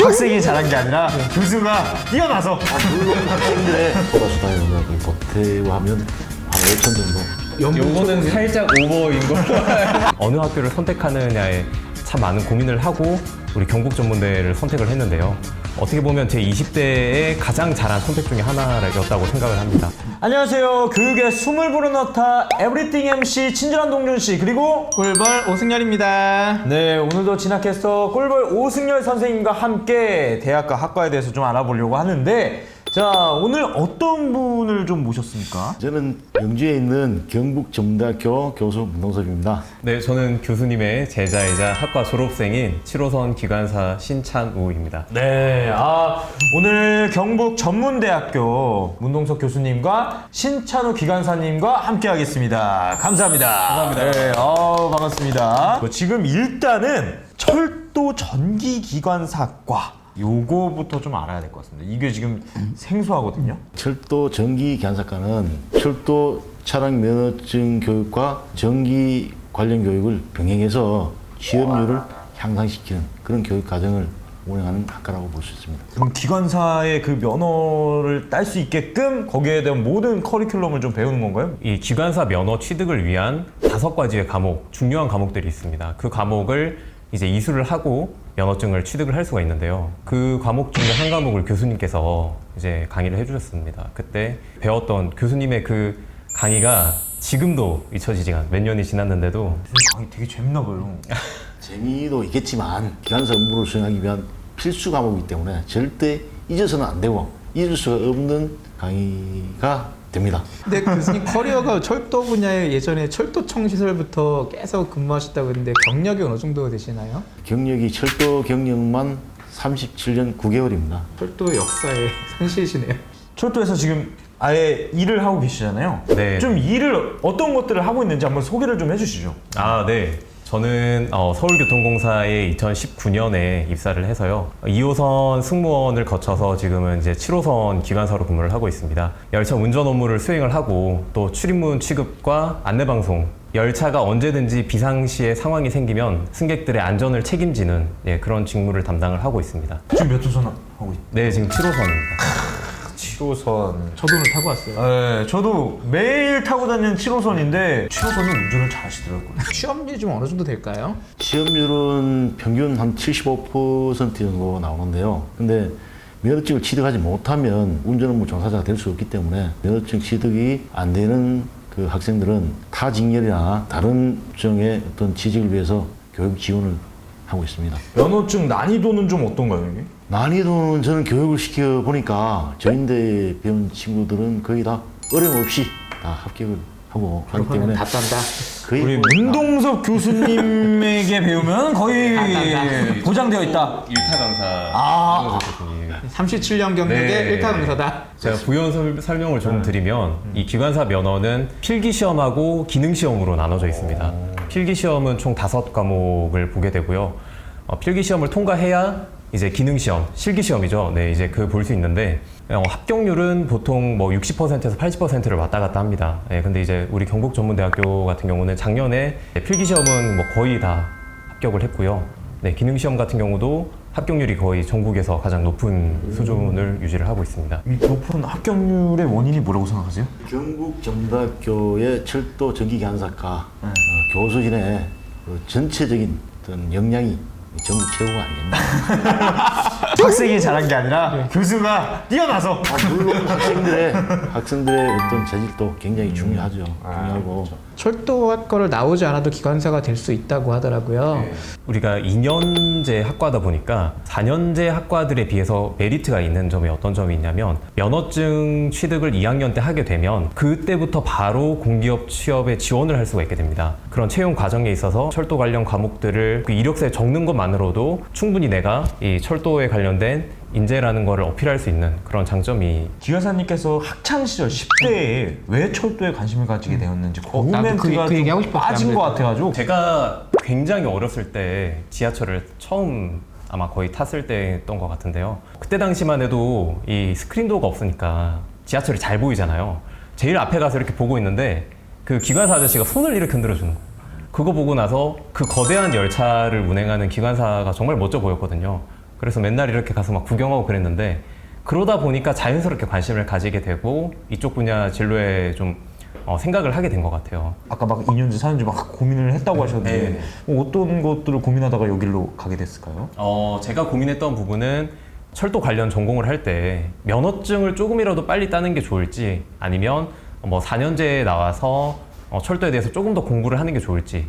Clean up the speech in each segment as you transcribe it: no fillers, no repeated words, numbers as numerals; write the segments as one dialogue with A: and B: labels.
A: 학생이 잘한 게 아니라 교수가 뛰어나서.
B: 물론 학생들의 보다수다에 오늘 보태하면 한 5천 정도.
C: 요거는 살짝 오버인 거. 어느 학교를 선택하느냐에 참 많은 고민을 하고 우리 경북전문대를 선택을 했는데요. 어떻게 보면 제 20대의 가장 잘한 선택 중에 하나였다고 생각을 합니다.
A: 안녕하세요. 교육의 숨을 불어넣다 에브리띵 MC 친절한 동준 씨, 그리고
D: 꿀벌 오승열입니다.
A: 네, 오늘도 진학캐스터 꿀벌 오승열 선생님과 함께 대학과 학과에 대해서 좀 알아보려고 하는데, 자, 오늘 어떤 분을 좀 모셨습니까?
B: 저는 영주에 있는 경북전문대학교 교수 문동섭입니다.
C: 네, 저는 교수님의 제자이자 학과 졸업생인 7호선 기관사 신찬우입니다.
A: 네, 오늘 경북전문대학교 문동석 교수님과 신찬우 기관사님과 함께 하겠습니다. 감사합니다. 네, 반갑습니다. 지금 일단은 철도 전기기관사과, 요거부터 좀 알아야 될 것 같습니다. 이게 지금 생소하거든요.
B: 철도 전기 기관사과는 철도 차량 면허증 교육과 전기 관련 교육을 병행해서 취업률을 향상시키는 그런 교육 과정을 운영하는 학과라고 볼 수 있습니다.
A: 그럼 기관사의 그 면허를 딸 수 있게끔 거기에 대한 모든 커리큘럼을 좀 배우는 건가요?
C: 이 기관사 면허 취득을 위한 5가지의 과목, 중요한 과목들이 있습니다. 그 과목을 이제 이수를 하고 면허증을 취득을 할 수가 있는데요. 그 과목 중에 한 과목을 교수님께서 이제 강의를 해주셨습니다. 그때 배웠던 교수님의 그 강의가 지금도 잊혀지지가 몇 년이 지났는데도
A: 강의 되게 재밌나 봐요.
B: 재미도 있겠지만 기관사 업무를 수행하기 위한 필수 과목이기 때문에 절대 잊어서는 안 되고 잊을 수가 없는 강의가 됩니다.
D: 근데 교수님 커리어가 철도 분야에 예전에 철도청 시설부터 계속 근무하셨다고 했는데 경력이 어느 정도 되시나요?
B: 경력이 철도 경력만 37년 9개월입니다.
D: 철도 역사의 선실이시네요.
A: 철도에서 지금 아예 일을 하고 계시잖아요.
C: 네.
A: 좀 일을 어떤 것들을 하고 있는지 한번 소개를 좀 해주시죠.
C: 네. 저는 서울교통공사에 2019년에 입사를 해서요. 2호선 승무원을 거쳐서 지금은 이제 7호선 기관사로 근무를 하고 있습니다. 열차 운전 업무를 수행을 하고 또 출입문 취급과 안내방송, 열차가 언제든지 비상시에 상황이 생기면 승객들의 안전을 책임지는 그런 직무를 담당을 하고 있습니다.
A: 지금 몇 호선 하고 있죠?
C: 네, 지금 7호선입니다.
A: 7호선.
D: 저도 오늘 타고 왔어요.
A: 네, 저도 매일 타고 다니는 7호선인데 7호선은 운전을 잘 하시더라고요.
D: 취업률이 좀 어느 정도 될까요?
B: 취업률은 평균 한 75% 정도 나오는데요. 근데 면허증을 취득하지 못하면 운전 업무 종사자가 될 수 없기 때문에 면허증 취득이 안 되는 그 학생들은 타 직렬이나 다른 종의 어떤 취직을 위해서 교육 지원을 하고 있습니다.
A: 면허증 난이도는 좀 어떤가요, 이게?
B: 난이도는 저는 교육을 시켜보니까 저인대 배운 친구들은 거의 다 어려움 없이 다 합격을 하고 하기 때문에
D: 다 딴다.
B: 거의
A: 우리
B: 뭐
A: 문동석 교수님에게 배우면 거의 보장되어 있다.
C: 일타 강사 교수님.
D: 37년 경력의
C: 네.
D: 일타 강사다.
C: 제가 부연 설명을 좀 드리면 이 기관사 면허는 필기시험하고 기능시험으로 나눠져 있습니다. 필기시험은 총 5과목을 보게 되고요. 필기시험을 통과해야 이제 기능시험, 실기시험이죠. 네, 이제 그 볼 수 있는데 합격률은 보통 뭐 60%에서 80%를 왔다 갔다 합니다. 네, 근데 이제 우리 경북전문대학교 같은 경우는 작년에 필기시험은 뭐 거의 다 합격을 했고요. 네, 기능시험 같은 경우도 합격률이 거의 전국에서 가장 높은 수준을 유지를 하고 있습니다.
A: 이 높은 합격률의 원인이 뭐라고 생각하세요?
B: 경북전문대학교의 철도 전기기관사과 교수진의 그 전체적인 어떤 역량이 전국 최고가 아니겠나.
A: 학생이 잘한 게 아니라 교수가 뛰어나서.
B: 물론 학생들의 어떤 재질도 굉장히 중요하죠. 중요하고
D: 철도학과를 나오지 않아도 기관사가 될 수 있다고 하더라고요.
C: 우리가 2년제 학과다 보니까 4년제 학과들에 비해서 메리트가 있는 점이 어떤 점이 있냐면 면허증 취득을 2학년 때 하게 되면 그때부터 바로 공기업 취업에 지원을 할 수가 있게 됩니다. 그런 채용 과정에 있어서 철도 관련 과목들을 그 이력서에 적는 것만으로도 충분히 내가 이 철도에 관련된 인재라는 거를 어필할 수 있는 그런 장점이.
A: 기관사님께서 학창시절 10대에 왜 철도에 관심을 가지게 되었는지 그
D: 나도
A: 멘트가
D: 그 얘기하고
A: 좀
D: 싶었어요,
A: 빠진 것 같아가지고.
C: 제가 굉장히 어렸을 때 지하철을 처음 아마 거의 탔을 때였던 것 같은데요. 그때 당시만 해도 이 스크린도어가 없으니까 지하철이 잘 보이잖아요. 제일 앞에 가서 이렇게 보고 있는데 그 기관사 아저씨가 손을 이렇게 흔들어주는 거예요. 그거 보고 나서 그 거대한 열차를 운행하는 기관사가 정말 멋져 보였거든요. 그래서 맨날 이렇게 가서 막 구경하고 그랬는데 그러다 보니까 자연스럽게 관심을 가지게 되고 이쪽 분야 진로에 좀 생각을 하게 된 것 같아요.
A: 아까 막 2년째 4년째 막 고민을 했다고 하셨는데 어떤 것들을 고민하다가 여기로 가게 됐을까요?
C: 제가 고민했던 부분은 철도 관련 전공을 할 때 면허증을 조금이라도 빨리 따는 게 좋을지 아니면 뭐 4년제에 나와서 철도에 대해서 조금 더 공부를 하는 게 좋을지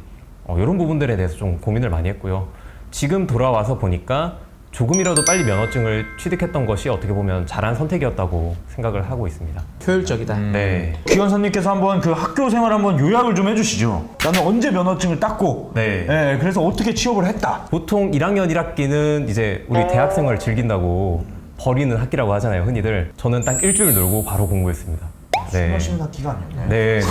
C: 이런 부분들에 대해서 좀 고민을 많이 했고요. 지금 돌아와서 보니까 조금이라도 빨리 면허증을 취득했던 것이 어떻게 보면 잘한 선택이었다고 생각을 하고 있습니다.
D: 효율적이다.
C: 네.
A: 기관사님께서 한번 그 학교 생활 한번 요약을 좀 해주시죠. 나는 언제 면허증을 땄고,
C: 네.
A: 그래서 어떻게 취업을 했다.
C: 보통 1학년 1학기는 이제 우리 대학생활을 즐긴다고 버리는 학기라고 하잖아요, 흔히들. 저는 딱 일주일 놀고 바로 공부했습니다.
A: 술 마시는 학기가 아니었나요?
C: 네.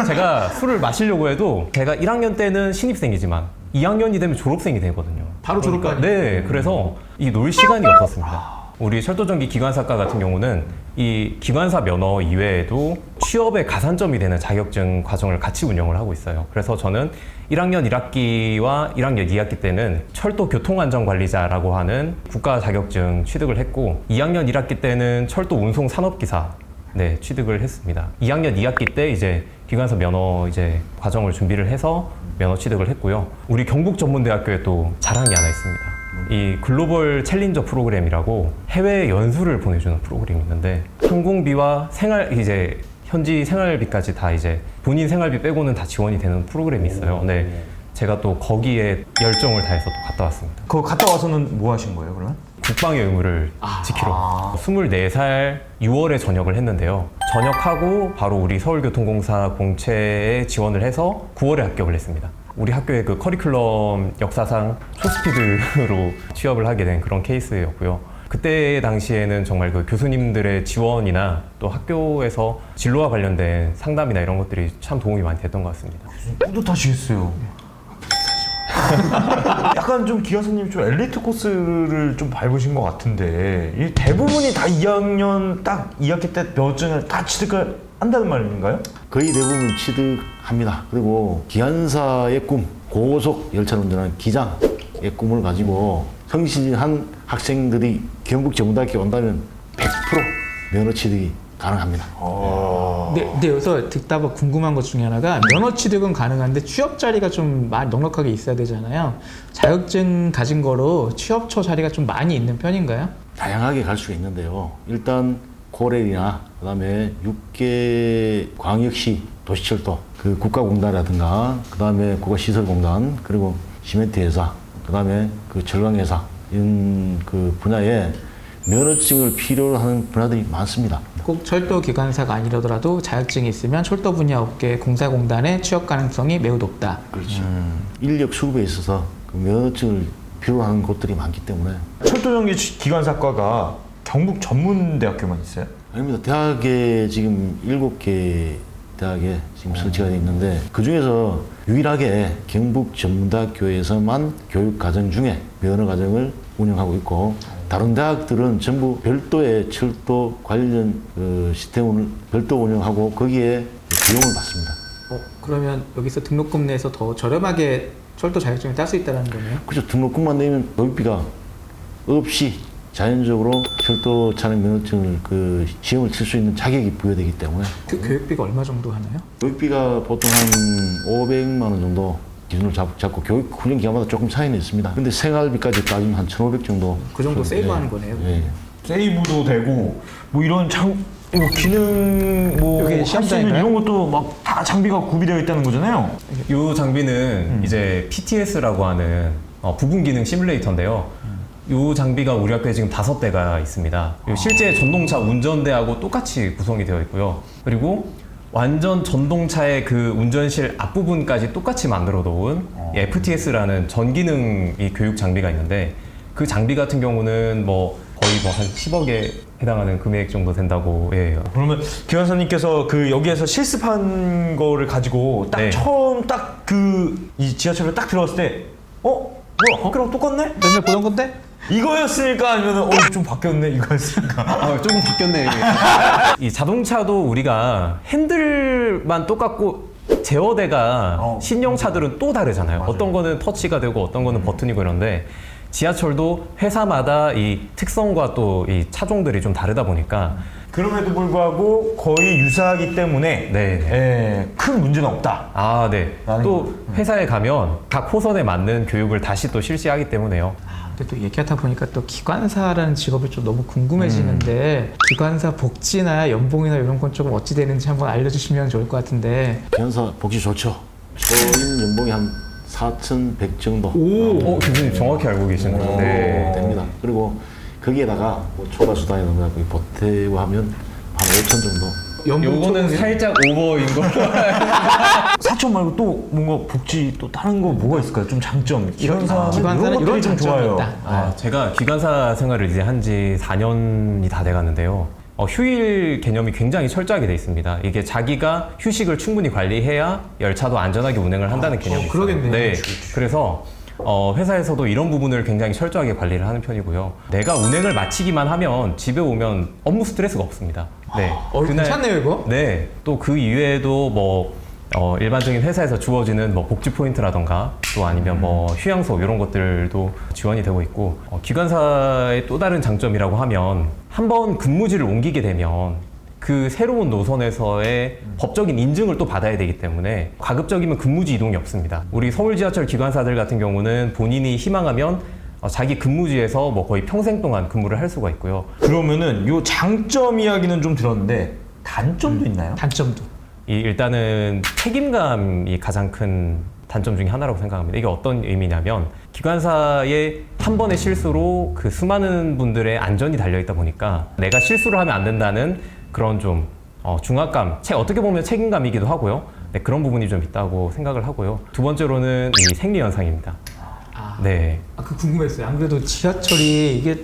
C: 제가 술을 마시려고 해도 제가 1학년 때는 신입생이지만 2학년이 되면 졸업생이 되거든요.
D: 바로 졸업까지.
C: 네. 그래서 이 놀 시간이 없었습니다. 우리 철도전기 기관사과 같은 경우는 이 기관사 면허 이외에도 취업의 가산점이 되는 자격증 과정을 같이 운영을 하고 있어요. 그래서 저는 1학년 1학기와 1학년 2학기 때는 철도 교통안전관리자라고 하는 국가 자격증 취득을 했고 2학년 1학기 때는 철도 운송 산업기사 취득을 했습니다. 2학년 2학기 때 이제 기관사 면허 이제 과정을 준비를 해서 면허 취득을 했고요. 우리 경북전문대학교에 또 자랑이 하나 있습니다. 이 글로벌 챌린저 프로그램이라고 해외 연수를 보내주는 프로그램이 있는데 항공비와 현지 생활비까지 다 이제 본인 생활비 빼고는 다 지원이 되는 프로그램이 있어요. 네, 제가 또 거기에 열정을 다해서 또 갔다 왔습니다.
A: 그거 갔다 와서는 뭐 하신 거예요, 그러면?
C: 국방의 의무를 지키러 24살 6월에 전역을 했는데요. 전역하고 바로 우리 서울교통공사 공채에 지원을 해서 9월에 합격을 했습니다. 우리 학교의 그 커리큘럼 역사상 초스피드로 취업을 하게 된 그런 케이스였고요. 그때 당시에는 정말 그 교수님들의 지원이나 또 학교에서 진로와 관련된 상담이나 이런 것들이 참 도움이 많이 됐던 것 같습니다.
A: 뿌듯하시겠어요. 약간 좀 기관사님 좀 엘리트 코스를 좀 밟으신 것 같은데 이 대부분이 다 2학년 딱 2학기 때 면허증을 다 취득을 한다는 말인가요?
B: 거의 대부분 취득합니다. 그리고 기관사의 꿈, 고속 열차를 운전하는 기장의 꿈을 가지고 성실한 학생들이 경북전문대학교 온다면 100% 면허 취득이 가능합니다.
D: 근데 여기서 듣다 보면 궁금한 것 중에 하나가 면허 취득은 가능한데 취업 자리가 좀 많이 넉넉하게 있어야 되잖아요. 자격증 가진 거로 취업처 자리가 좀 많이 있는 편인가요?
B: 다양하게 갈 수가 있는데요. 일단 고렐이나 그다음에 6개 광역시 도시철도 그 국가공단이라든가 그다음에 국가시설공단 그리고 시멘트 회사 그다음에 그 철강회사 이런 그 분야에 면허증을 필요로 하는 분야들이 많습니다.
D: 꼭 철도 기관사가 아니더라도 자격증이 있으면 철도 분야 업계 공사공단의 취업 가능성이 매우 높다.
B: 그렇죠. 인력 수급에 있어서 그 면허증을 필요로 하는 곳들이 많기 때문에
A: 철도전기 기관사과가 경북 전문대학교만 있어요?
B: 아닙니다. 대학에 지금 7개 대학에 지금 설치가 되어 있는데 그 중에서 유일하게 경북 전문대학교에서만 교육과정 중에 면허과정을 운영하고 있고 다른 대학들은 전부 별도의 철도 관련 시스템을 별도 운영하고 거기에 비용을 받습니다.
D: 그러면 여기서 등록금 내서 더 저렴하게 철도 자격증을 딸 수 있다는 거네요?
B: 그렇죠. 등록금만 내면 교육비가 없이 자연적으로 철도 차량 면허증을 그 시험을 칠 수 있는 자격이 부여되기 때문에
D: 그 교육비가 얼마 정도 하나요?
B: 교육비가 보통 한 500만 원 정도 기준으로 잡고 교육 훈련 기간마다 조금 차이는 있습니다. 근데 생활비까지 따지면 한 1,500 정도.
D: 그 정도 세이브하는 거네요.
B: 예.
A: 세이브도 되고 뭐 이런 기능
D: 여기
A: 할 수 있는
D: 시험장인가요?
A: 이런 것도 막 다 장비가 구비되어 있다는 거잖아요.
C: 이 장비는 이제 PTS라고 하는 부분 기능 시뮬레이터인데요. 이 장비가 우리 학교에 지금 5대가 있습니다. 그리고 실제 전동차 운전대하고 똑같이 구성이 되어 있고요. 그리고 완전 전동차의 그 운전실 앞부분까지 똑같이 만들어 놓은 FTS라는 전기능 이 교육 장비가 있는데 그 장비 같은 경우는 뭐 거의 뭐 한 10억에 해당하는 금액 정도 된다고 해요.
A: 그러면 기관사님께서 그 여기에서 실습한 거를 가지고 딱
C: 네.
A: 처음 딱 그 이 지하철을 딱 들어갔을 때 뭐야 학교랑 똑같네?
D: 맨날 보던 건데?
A: 이거였으니까 아니면은 좀 바뀌었네 이거였으니까.
C: 조금 바뀌었네. 이 자동차도 우리가 핸들만 똑같고 제어대가 신형 차들은 또 다르잖아요.
A: 맞아요.
C: 어떤 거는 터치가 되고 어떤 거는 버튼이고 이런데 지하철도 회사마다 이 특성과 또 이 차종들이 좀 다르다 보니까
A: 그럼에도 불구하고 거의 유사하기 때문에
C: 네.
A: 예, 큰 문제는 없다.
C: 아, 네.
A: 라는
C: 또 회사에 가면 각 호선에 맞는 교육을 다시 또 실시하기 때문에요.
D: 근데 또 얘기하다 보니까 또 기관사라는 직업이 좀 너무 궁금해지는데 기관사 복지나 연봉이나 이런 건 조금 어찌 되는지 한번 알려주시면 좋을 것 같은데.
B: 기관사 복지 좋죠. 초임 연봉이 한 4,100 정도
C: 교수님 정확히 알고 계시네요. 네.
B: 됩니다. 그리고 거기에다가 뭐 초과 수당이 넘어가고 보태고 하면 한 5천 정도.
C: 요거는 살짝 오버인 거.
A: 사천 말고 또 뭔가 복지 또 다른 거 뭐가 있을까요? 좀 장점. 기관사는
D: 기관사는
A: 이런
D: 이런
A: 것들이 좀
D: 장점이
A: 좋아요.
D: 있다.
C: 아, 제가 기관사 생활을 이제 한 지 4년이 다 돼가는데요. 휴일 개념이 굉장히 철저하게 돼 있습니다. 이게 자기가 휴식을 충분히 관리해야 열차도 안전하게 운행을 한다는 개념이 있어요.
D: 그러겠네요.
C: 네. 그래서 회사에서도 이런 부분을 굉장히 철저하게 관리를 하는 편이고요. 내가 운행을 마치기만 하면 집에 오면 업무 스트레스가 없습니다. 네.
D: 괜찮네요 이거.
C: 네. 또 그 이외에도 뭐 일반적인 회사에서 주어지는 뭐 복지 포인트라던가 또 아니면 뭐 휴양소 이런 것들도 지원이 되고 있고 기관사의 또 다른 장점이라고 하면 한번 근무지를 옮기게 되면 그 새로운 노선에서의 법적인 인증을 또 받아야 되기 때문에 가급적이면 근무지 이동이 없습니다. 우리 서울 지하철 기관사들 같은 경우는 본인이 희망하면 자기 근무지에서 뭐 거의 평생 동안 근무를 할 수가 있고요.
A: 그러면은 요 장점 이야기는 좀 들었는데 단점도 있나요?
D: 단점도.
C: 일단은 책임감이 가장 큰 단점 중에 하나라고 생각합니다. 이게 어떤 의미냐면 기관사의 한 번의 실수로 그 수많은 분들의 안전이 달려있다 보니까 내가 실수를 하면 안 된다는 그런 좀 중압감, 어떻게 보면 책임감이기도 하고요. 네, 그런 부분이 좀 있다고 생각을 하고요. 두 번째로는 이 생리현상입니다. 네.
D: 그 궁금했어요. 안 그래도 지하철이 이게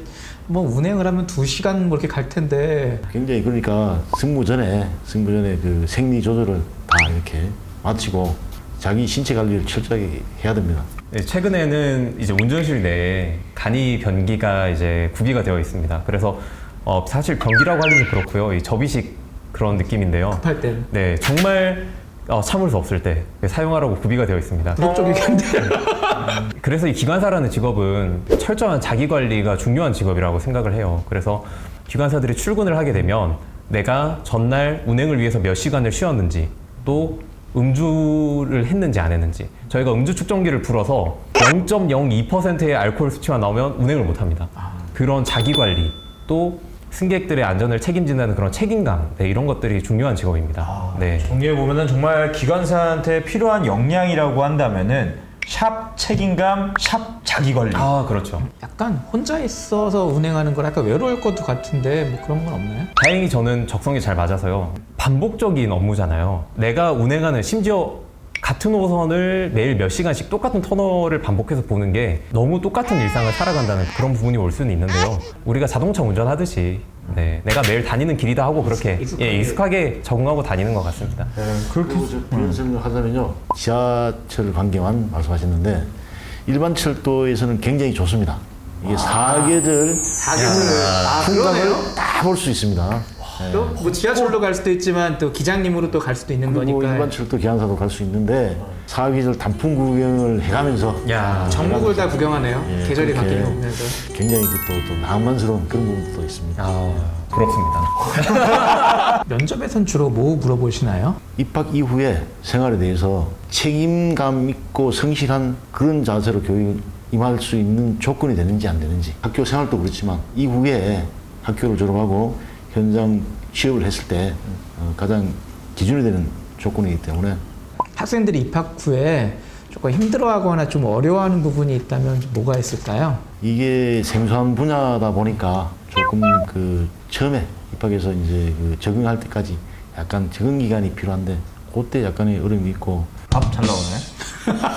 D: 뭐 운행을 하면 2시간 뭐 이렇게 갈 텐데.
B: 굉장히 그러니까 승무 전에 그 생리 조절을 다 이렇게 마치고 자기 신체 관리를 철저하게 해야 됩니다.
C: 네, 최근에는 이제 운전실 내에 간이 변기가 이제 구비가 되어 있습니다. 그래서 사실 변기라고 하기는 그렇고요. 이 접이식 그런 느낌인데요.
D: 급할 때.
C: 네, 정말 참을 수 없을 때 사용하라고 구비가 되어 있습니다.
D: 부력적이긴 한데.
C: 그래서 이 기관사라는 직업은 철저한 자기 관리가 중요한 직업이라고 생각을 해요. 그래서 기관사들이 출근을 하게 되면 내가 전날 운행을 위해서 몇 시간을 쉬었는지 또 음주를 했는지 안 했는지 저희가 음주 측정기를 풀어서 0.02%의 알코올 수치만 나오면 운행을 못 합니다. 그런 자기 관리 또 승객들의 안전을 책임진다는 그런 책임감 이런 것들이 중요한 직업입니다. 네.
A: 정리해 보면은 정말 기관사한테 필요한 역량이라고 한다면은 샵 책임감, 샵 자기 관리.
C: 그렇죠.
D: 약간 혼자 있어서 운행하는 걸 약간 외로울 것도 같은데 뭐 그런 건 없나요?
C: 다행히 저는 적성이 잘 맞아서요. 반복적인 업무잖아요. 내가 운행하는 심지어 같은 호선을 매일 몇 시간씩 똑같은 터널을 반복해서 보는 게 너무 똑같은 일상을 살아간다는 그런 부분이 올 수는 있는데요. 우리가 자동차 운전하듯이 내가 매일 다니는 길이다 하고 그렇게 익숙하게 적응하고 다니는 것 같습니다.
B: 그렇게 부연 설명하자면요. 지하철 관계만 말씀하셨는데 일반 철도에서는 굉장히 좋습니다. 이게 사계절 풍광을 다 볼 수 있습니다.
D: 또 뭐 지하철로 갈 수도 있지만 또 기장님으로 또 갈 수도 있는
B: 그리고
D: 거니까.
B: 일반 철도 기관사도 갈 수 있는데 사계절 단풍 구경을 해가면서
D: 전국을 다 구경하네요. 계절이
B: 그렇게
D: 바뀌면서.
B: 굉장히 또 낭만스러운 그런 부분도 있습니다.
C: 부럽습니다.
D: 면접에선 주로 뭐 물어보시나요?
B: 입학 이후에 생활에 대해서 책임감 있고 성실한 그런 자세로 교육 임할 수 있는 조건이 되는지 안 되는지 학교 생활도 그렇지만 이후에 학교를 졸업하고 현장 취업을 했을 때 가장 기준이 되는 조건이기 때문에
D: 학생들이 입학 후에 조금 힘들어하거나 좀 어려워하는 부분이 있다면 뭐가 있을까요?
B: 이게 생소한 분야다 보니까 조금 그 처음에 입학해서 이제 그 적응할 때까지 약간 적응 기간이 필요한데 그때 약간의 어려움이 있고
A: 밥 잘 나오네.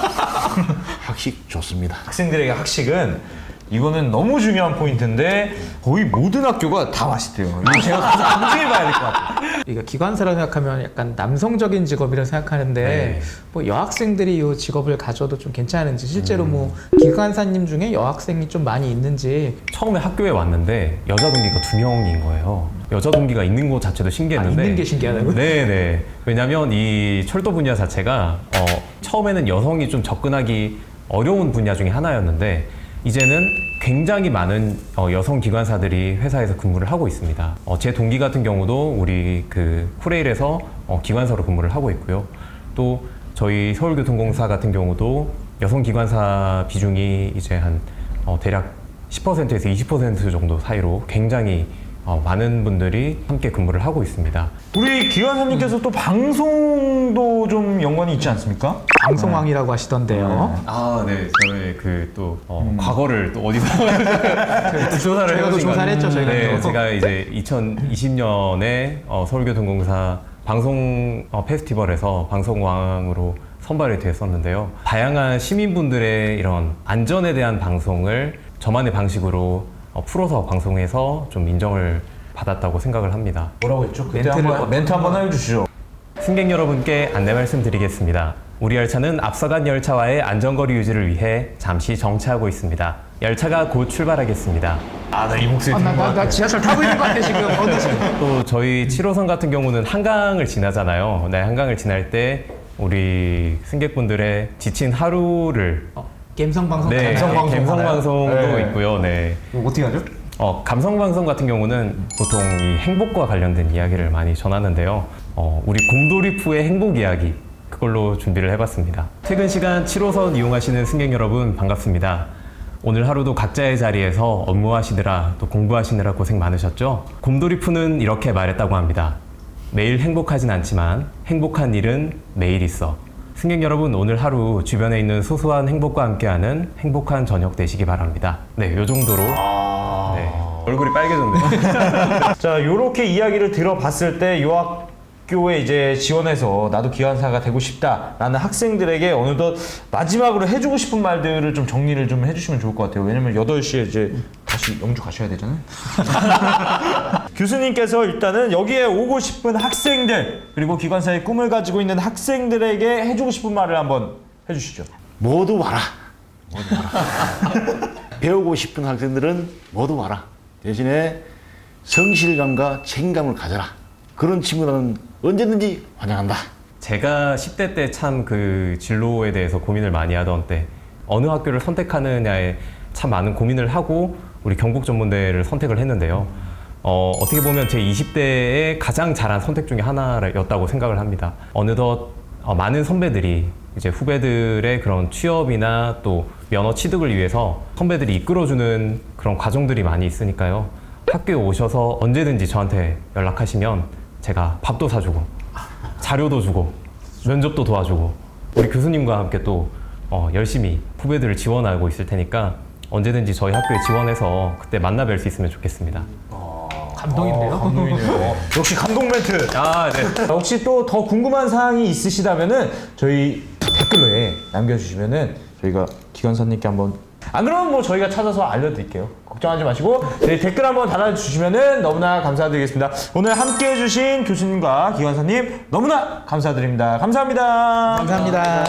B: 학식 좋습니다.
A: 학생들에게 학식은 이거는 너무 중요한 포인트인데 거의 모든 학교가 다 맛있대요. 이거 제가 가서 검증해봐야 될 것 같아요.
D: 그러니까 기관사라 생각하면 약간 남성적인 직업이라 생각하는데
C: 네.
D: 뭐 여학생들이 이 직업을 가져도 좀 괜찮은지 실제로 뭐 기관사님 중에 여학생이 좀 많이 있는지.
C: 처음에 학교에 왔는데 여자 동기가 2명인 거예요. 여자 동기가 있는 것 자체도 신기했는데
D: 있는 게 신기하다고요?
C: 네네. 왜냐면 이 철도 분야 자체가 처음에는 여성이 좀 접근하기 어려운 분야 중에 하나였는데 이제는 굉장히 많은 여성 기관사들이 회사에서 근무를 하고 있습니다. 제 동기 같은 경우도 우리 그 코레일에서 기관사로 근무를 하고 있고요. 또 저희 서울교통공사 같은 경우도 여성 기관사 비중이 이제 한 대략 10%에서 20% 정도 사이로 굉장히 많은 분들이 함께 근무를 하고 있습니다.
A: 우리 기관사님께서 또 방송도 좀 연관이 있지 않습니까?
D: 방송왕이라고 하시던데요.
C: 아, 네. 저의 그 또 과거를 또 어디서 조사를
D: 저희가 또
C: 해보신
D: 조사를 했죠, 저희가
C: 네,
D: 또.
C: 제가 이제 2020년에 서울교통공사 방송 페스티벌에서 방송왕으로 선발이 됐었는데요. 다양한 시민분들의 이런 안전에 대한 방송을 저만의 방식으로 풀어서 방송해서 좀 인정을 받았다고 생각을 합니다.
A: 뭐라고 했죠? 그때
D: 멘트를
A: 한번 멘트 한번 해주시죠.
C: 승객 여러분께 안내 말씀드리겠습니다. 우리 열차는 앞서간 열차와의 안전거리 유지를 위해 잠시 정차하고 있습니다. 열차가 곧 출발하겠습니다.
A: 아, 나 이 목소리
D: 나 지하철 타고 있는 것 같아 지금. 지금.
C: 또 저희 7호선 같은 경우는 한강을 지나잖아요. 네, 한강을 지날 때 우리 승객분들의 지친 하루를
D: 감성방송.
C: 네,
A: 감성방송
C: 감성방송도
A: 하나요? 네.
C: 있고요. 네.
A: 이거 어떻게 하죠?
C: 감성방송 같은 경우는 보통 이 행복과 관련된 이야기를 많이 전하는데요. 우리 곰돌이푸의 행복 이야기 그걸로 준비를 해봤습니다. 퇴근 시간 7호선 이용하시는 승객 여러분 반갑습니다. 오늘 하루도 각자의 자리에서 업무하시느라 또 공부하시느라 고생 많으셨죠? 곰돌이푸는 이렇게 말했다고 합니다. 매일 행복하진 않지만 행복한 일은 매일 있어. 승객 여러분 오늘 하루 주변에 있는 소소한 행복과 함께하는 행복한 저녁 되시기 바랍니다. 네, 요 정도로 네, 얼굴이 빨개졌네요.
A: 자, 요렇게 이야기를 들어봤을 때 요 학교에 이제 지원해서 나도 기관사가 되고 싶다라는 학생들에게 어느덧 마지막으로 해주고 싶은 말들을 좀 정리를 좀 해주시면 좋을 것 같아요. 왜냐면 8시에 이제 다시 영주 가셔야 되잖아요. 교수님께서 일단은 여기에 오고 싶은 학생들 그리고 기관사의 꿈을 가지고 있는 학생들에게 해주고 싶은 말을 한번 해주시죠.
B: 모두 와라. 모두 와라. 배우고 싶은 학생들은 모두 와라. 대신에 성실감과 책임감을 가져라. 그런 친구들은 언제든지 환영한다.
C: 제가 10대 때 참 그 진로에 대해서 고민을 많이 하던 때 어느 학교를 선택하느냐에 참 많은 고민을 하고 우리 경북전문대를 선택을 했는데요. 어떻게 보면 제 20대의 가장 잘한 선택 중에 하나였다고 생각을 합니다. 어느덧 많은 선배들이 이제 후배들의 그런 취업이나 또 면허 취득을 위해서 선배들이 이끌어주는 그런 과정들이 많이 있으니까요. 학교에 오셔서 언제든지 저한테 연락하시면 제가 밥도 사주고 자료도 주고 면접도 도와주고 우리 교수님과 함께 또 열심히 후배들을 지원하고 있을 테니까 언제든지 저희 학교에 지원해서 그때 만나 뵐 수 있으면 좋겠습니다.
D: 감동인데요.
A: 감동이네요. 역시 감동 멘트.
C: 아, 네.
A: 혹시 또 더 궁금한 사항이 있으시다면은 저희 댓글로에 남겨주시면은 저희가 기관사님께 한번 안 그러면 뭐 저희가 찾아서 알려드릴게요. 걱정하지 마시고 저희 댓글 한번 달아주시면은 너무나 감사드리겠습니다. 오늘 함께해주신 교수님과 기관사님 너무나 감사드립니다. 감사합니다.
D: 감사합니다.